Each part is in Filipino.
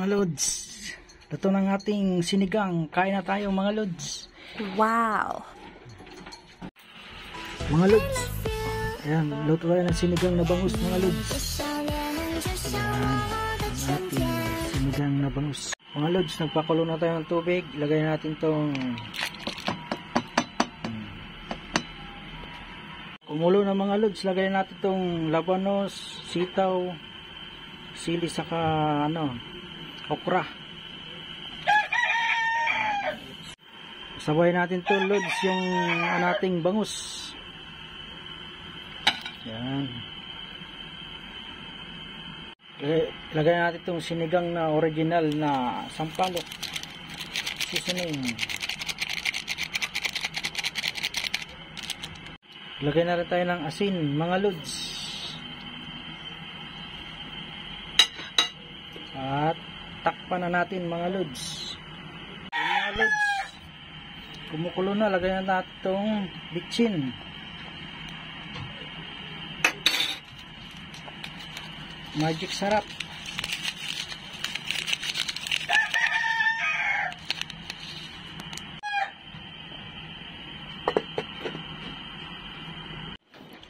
mga lods. Luto ng ating sinigang. Kain na tayo mga lods. Wow! Mga lods. Ayan, luto tayo ng sinigang na bangus mga lods. Ayan, ang ating sinigang na bangus. Mga lods, nagpakulo na tayo ng tubig. Ilagay natin tong kumulo na mga lods. Lagay natin tong labanos, sitaw, sili saka okra. Sabay natin to lods yung ating bangus. Yan. Lagay natin itong sinigang na original na sampalok. Seasoning. Lagay na rin tayo ng asin mga lods. At takpan na natin mga lods. Mga lods, kumukulo na, lagay na natin itong bitchin. Magic sarap.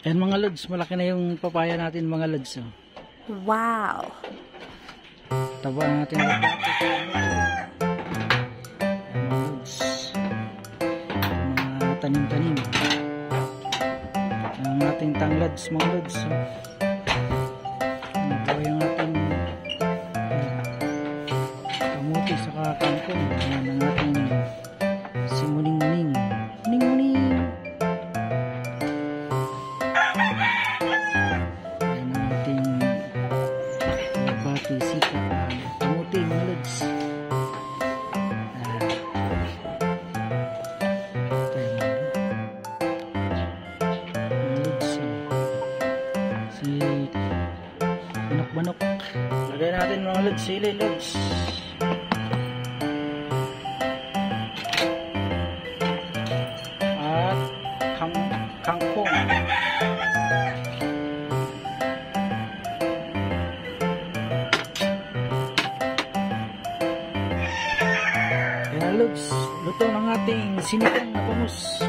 Ayan mga lods, malaki na yung papaya natin mga lods. Oh. Wow! Taba natin ang plato. Mga tanim-tanim. Ang ating tanglads mga lods. Nagawa yung ating kamuti sa kangkong. Ayan ang ating simuning-muning. Muning-muning. Ayan ang ating bati sika. Kamuti mga lods. Banok. Lagay natin mga lods, sili lods. At kangkong. Ayan lods, luto ng ating sinigang na bangus.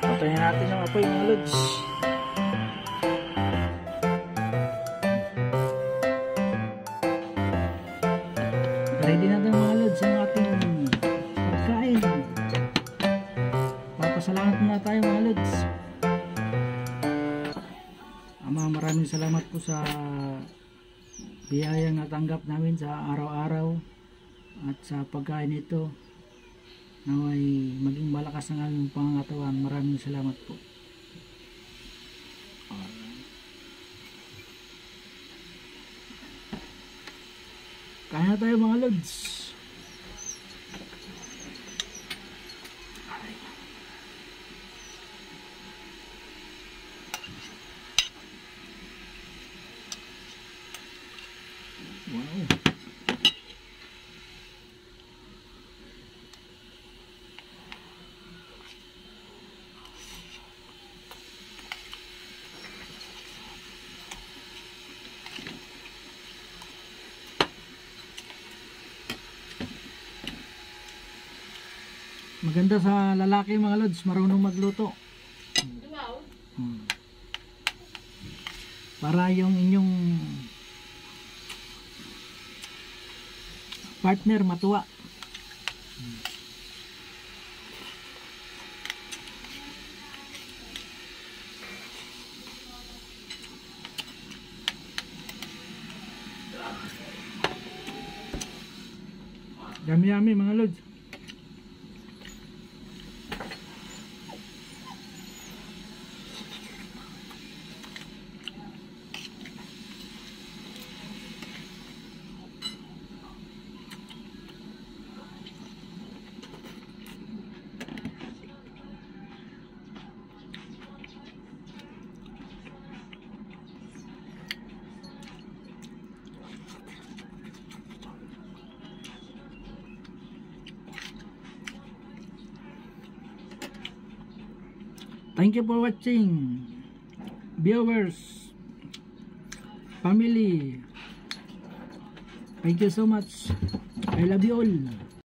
Patayin natin ang apoy mga lods. Ready na tayo mga lods ang ating pagkain. Papasalamat muna tayo mga lods. Ama, maraming salamat po sa biyayang natanggap namin sa araw-araw at sa pagkain ito. Naway maging malakas ang aming pangangatawan. Maraming salamat po. Kaya na tayo mga lods. Wow. Maganda sa lalaki mga lods, marunong magluto. Para yung inyong partner matuwa. Yummy mga lods. Thank you for watching, viewers. family. Thank you so much. I love you all.